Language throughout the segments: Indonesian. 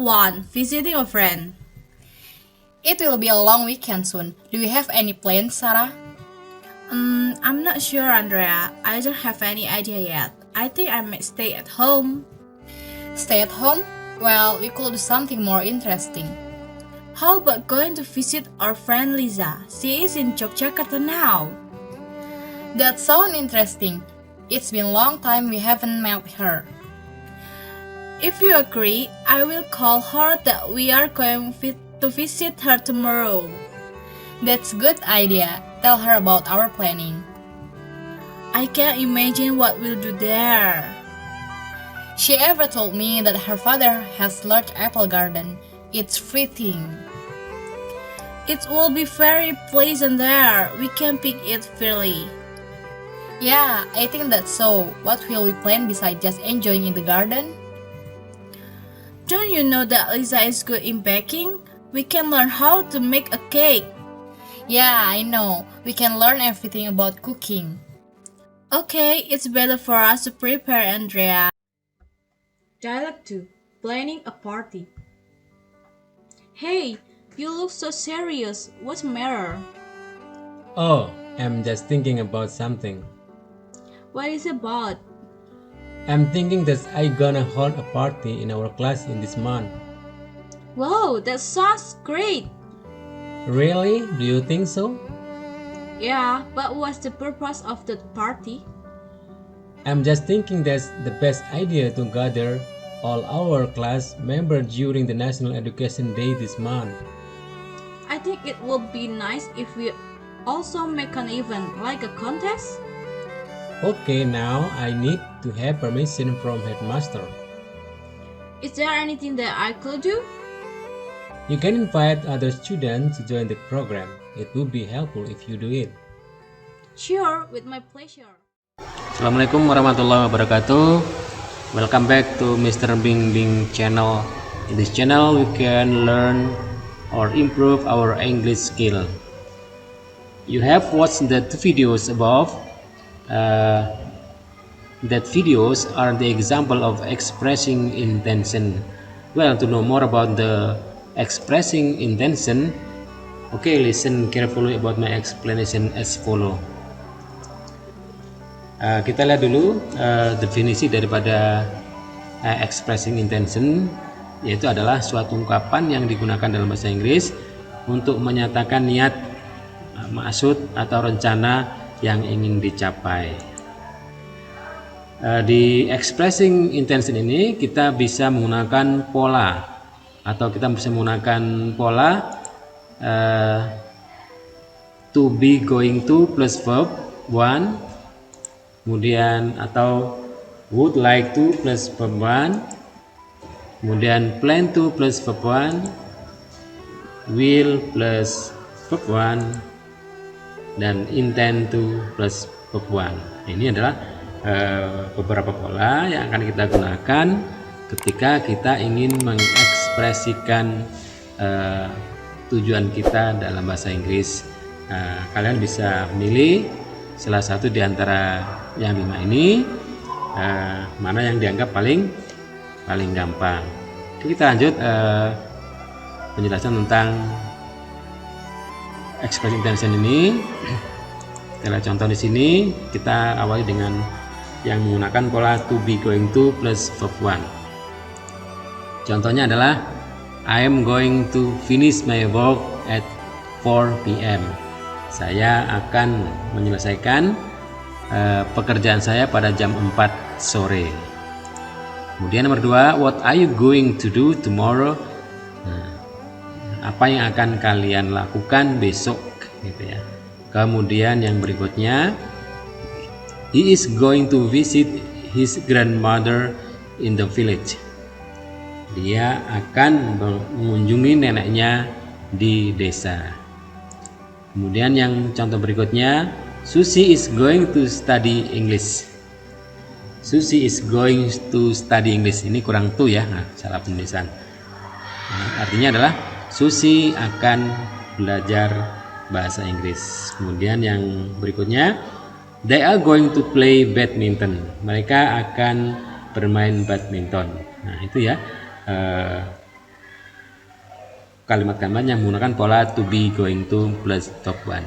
1. Visiting a friend. It will be a long weekend soon. Do you have any plans, Sarah? I'm not sure, Andrea. I don't have any idea yet. I think I might stay at home. Stay at home? Well, we could do something more interesting. How about going to visit our friend Lisa? She is in Yogyakarta now. That sounds interesting. It's been a long time we haven't met her. If you agree, I will call her that we are going to visit her tomorrow. That's a good idea. Tell her about our planning. I can't imagine what we'll do there. She ever told me that her father has large apple garden. It's freezing. It will be very pleasant there. We can pick it freely. Yeah, I think that's so. What will we plan besides just enjoying in the garden? Don't you know that Lisa is good in baking? We can learn how to make a cake. Yeah, I know. We can learn everything about cooking. Okay, it's better for us to prepare, Andrea. Dialogue 2. Planning a party. Hey, you look so serious. What's the matter? Oh, I'm just thinking about something. What is it about? I'm thinking that I gonna hold a party in our class in this month. Wow, that sounds great. Really? Do you think so? Yeah, but what's the purpose of the party? I'm just thinking that's the best idea to gather all our class members during the National Education Day this month. I think it would be nice if we also make an event, like a contest. Okay, now I need to have permission from headmaster. Is there anything that I could do? You can invite other students to join the program. It would be helpful if you do it. Sure, with my pleasure. Assalamualaikum warahmatullahi wabarakatuh. Welcome back to Mr. Bing Bing channel. In this channel we can learn or improve our English skill. You have watched the two videos above. That videos are the example of expressing intention. Well, to know more about the expressing intention, okay, listen carefully about my explanation as follow. Kita lihat dulu definisi daripada expressing intention, yaitu adalah suatu ungkapan yang digunakan dalam bahasa Inggris untuk menyatakan niat, maksud atau rencana yang ingin dicapai. Di expressing intention ini kita bisa menggunakan pola, atau kita bisa menggunakan pola to be, going to plus verb 1, kemudian atau would like to plus verb 1, kemudian plan to plus verb 1, will plus verb 1, dan intend to plus verb 1. Ini adalah beberapa pola yang akan kita gunakan ketika kita ingin mengekspresikan tujuan kita dalam bahasa Inggris. Kalian bisa memilih salah satu di antara yang 5 ini, mana yang dianggap paling gampang. Kita lanjut penjelasan tentang expressing intention ini. Kita lihat contoh di sini. Kita awali dengan yang menggunakan pola to be, going to plus verb 1. Contohnya adalah I am going to finish my work at 4 p.m. Saya akan menyelesaikan pekerjaan saya pada jam 4 sore. Kemudian nomor 2, what are you going to do tomorrow? Apa yang akan kalian lakukan besok, gitu ya. Kemudian yang berikutnya, he is going to visit his grandmother in the village. Dia akan mengunjungi neneknya di desa. Kemudian yang contoh berikutnya, Susie is going to study English. Susie is going to study English. Ini kurang tuh ya, salah penulisan. Artinya adalah Susie akan belajar bahasa Inggris. Kemudian yang berikutnya, they are going to play badminton. Mereka akan bermain badminton. Nah itu ya, kalimat-kalimat yang menggunakan pola to be, going to plus verb 1.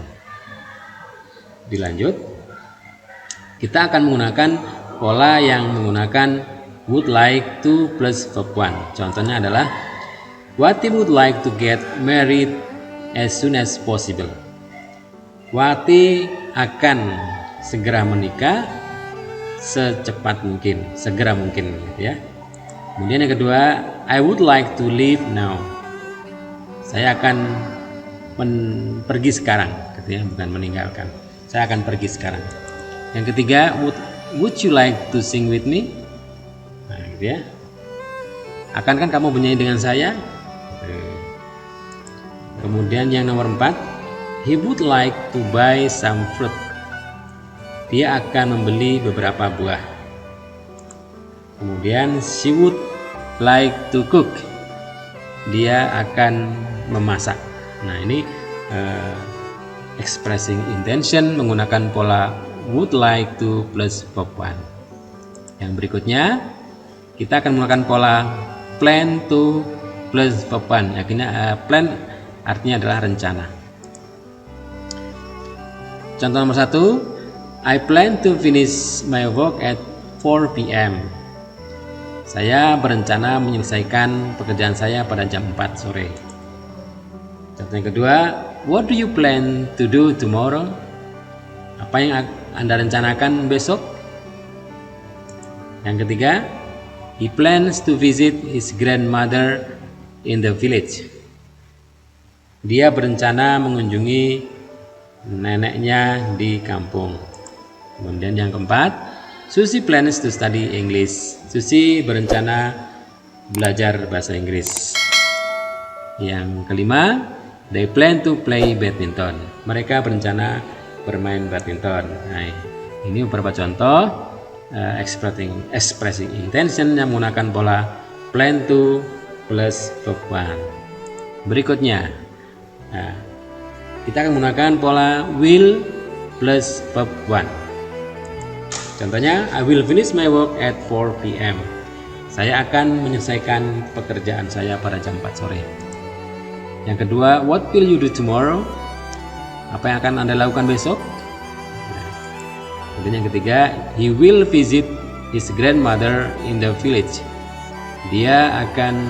Dilanjut, kita akan menggunakan pola yang menggunakan would like to plus verb 1. Contohnya adalah Wati would like to get married as soon as possible. Wati akan segera menikah secepat mungkin, segera mungkin, gitu ya. Kemudian yang kedua, I would like to leave now. Saya akan pergi sekarang, gitu ya, bukan meninggalkan. Saya akan pergi sekarang. Yang ketiga, would you like to sing with me? Nah, gitu ya. Akankah kamu bernyanyi dengan saya? Kemudian yang nomor 4, he would like to buy some fruit. Dia akan membeli beberapa buah. Kemudian she would like to cook. Dia akan memasak. Nah, ini expressing intention menggunakan pola would like to plus verb 1. Yang berikutnya kita akan menggunakan pola plan to plus verb 1. Akhirnya plan artinya adalah rencana. Contoh nomor 1, I plan to finish my work at 4 p.m. Saya berencana menyelesaikan pekerjaan saya pada jam 4 sore. Contoh yang kedua, what do you plan to do tomorrow? Apa yang Anda rencanakan besok? Yang ketiga, he plans to visit his grandmother in the village. Dia berencana mengunjungi neneknya di kampung. Kemudian yang keempat, Susie plans to study English. Susie berencana belajar bahasa Inggris. Yang kelima, they plan to play badminton. Mereka berencana bermain badminton. Nah, ini beberapa contoh expressing intention yang menggunakan pola plan to plus verb 1. Berikutnya, kita akan menggunakan pola will plus verb 1. Contohnya, I will finish my work at 4 p.m. Saya akan menyelesaikan pekerjaan saya pada jam 4 sore. Yang kedua, what will you do tomorrow? Apa yang akan Anda lakukan besok? Kemudian yang ketiga, he will visit his grandmother in the village. Dia akan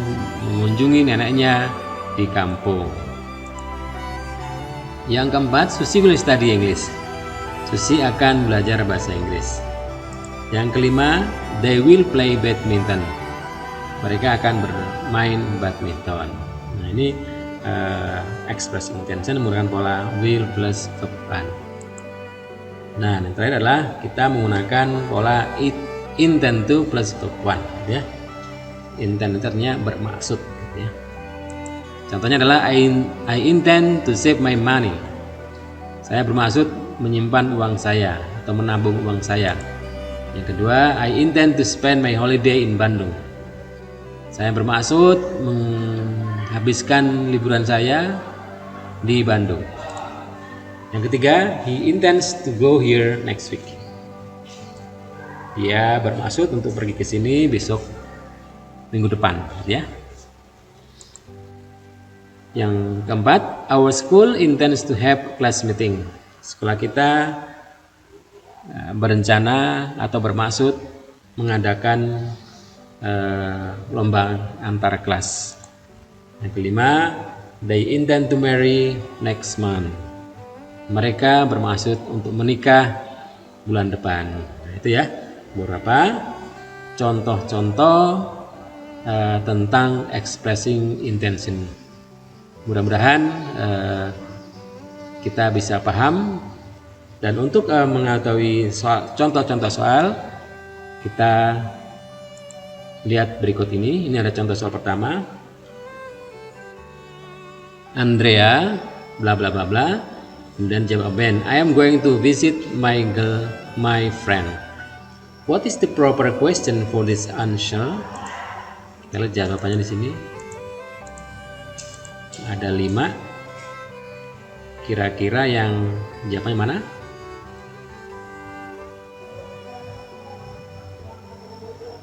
mengunjungi neneknya di kampung. Yang keempat, Susie will study English. Susie akan belajar bahasa Inggris. Yang kelima, they will play badminton. Mereka akan bermain badminton. Nah, ini express intention menggunakan pola will plus verb 1. Nah, yang terakhir adalah kita menggunakan pola intend to plus verb 1, ya. Intend itu artinya bermaksud, gitu ya. Contohnya adalah I intend to save my money. Saya bermaksud menyimpan uang saya atau menabung uang saya. Yang kedua, I intend to spend my holiday in Bandung. Saya bermaksud menghabiskan liburan saya di Bandung. Yang ketiga, he intends to go here next week. Dia bermaksud untuk pergi ke sini besok minggu depan, ya. Yang keempat, our school intends to have class meeting. Sekolah kita berencana atau bermaksud mengadakan lomba antar kelas. Yang kelima, they intend to marry next month. Mereka bermaksud untuk menikah bulan depan. Nah, itu ya beberapa contoh-contoh tentang expressing intention. Mudah-mudahan kita bisa paham. Dan untuk mengetahui contoh-contoh soal, kita lihat berikut ini. Ini ada contoh soal pertama. Andrea bla bla bla bla. Kemudian jawab Ben, I am going to visit my friend. What is the proper question for this answer? Kita lihat jawabannya di sini. Ada 5. Kira-kira yang jawabannya mana?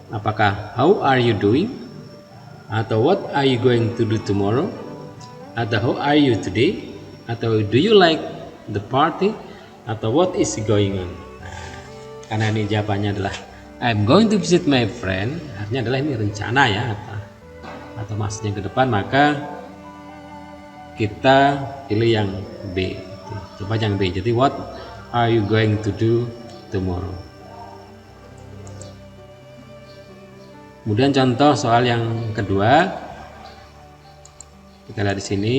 Apakah how are you doing? Atau what are you going to do tomorrow? atau how are you today, atau do you like the party, atau what is going on. Karena ini jawabannya adalah I'm going to visit my friend, artinya adalah ini rencana ya, atau maksudnya ke depan, maka kita pilih yang B. Coba yang B. Jadi what are you going to do tomorrow. Kemudian contoh soal yang kedua, kita lihat di sini.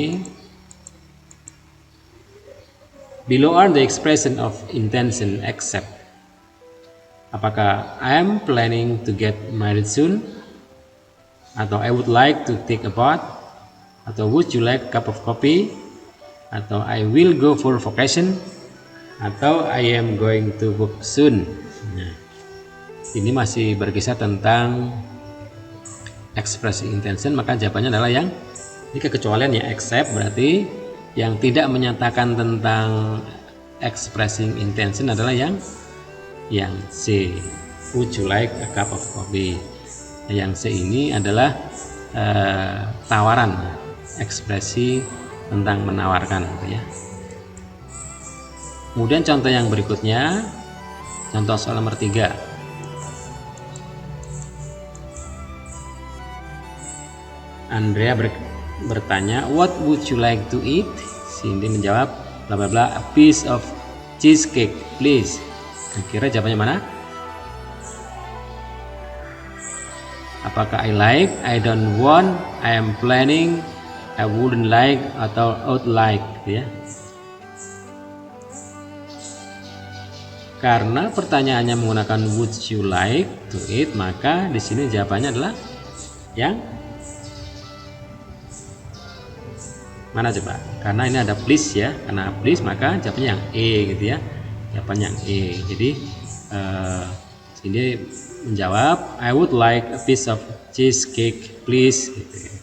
Below are the expression of intention except. Apakah I am planning to get married soon, atau I would like to take a bath, atau would you like a cup of coffee, atau I will go for vacation, atau I am going to work soon. Nah, ini masih berkisah tentang ekspresi intention, maka jawabannya adalah yang ini kekecualian ya, except berarti yang tidak menyatakan tentang expressing intention adalah yang C, would you like a cup of coffee. Yang C ini adalah tawaran, ekspresi tentang menawarkan gitu ya. Kemudian contoh yang berikutnya, contoh soal nomor 3. Andrea bertanya, what would you like to eat? Cindy menjawab, bla bla bla, a piece of cheesecake please. Kira jawabannya mana? Apakah I like, I don't want, I am planning, I wouldn't like, atau would like gitu ya. Karena pertanyaannya menggunakan would you like to eat, maka di sini jawabannya adalah yang mana coba? Karena ini ada please ya, karena please maka jawabannya yang E gitu ya. Jawabannya yang E. Jadi sini menjawab I would like a piece of cheesecake please gitu.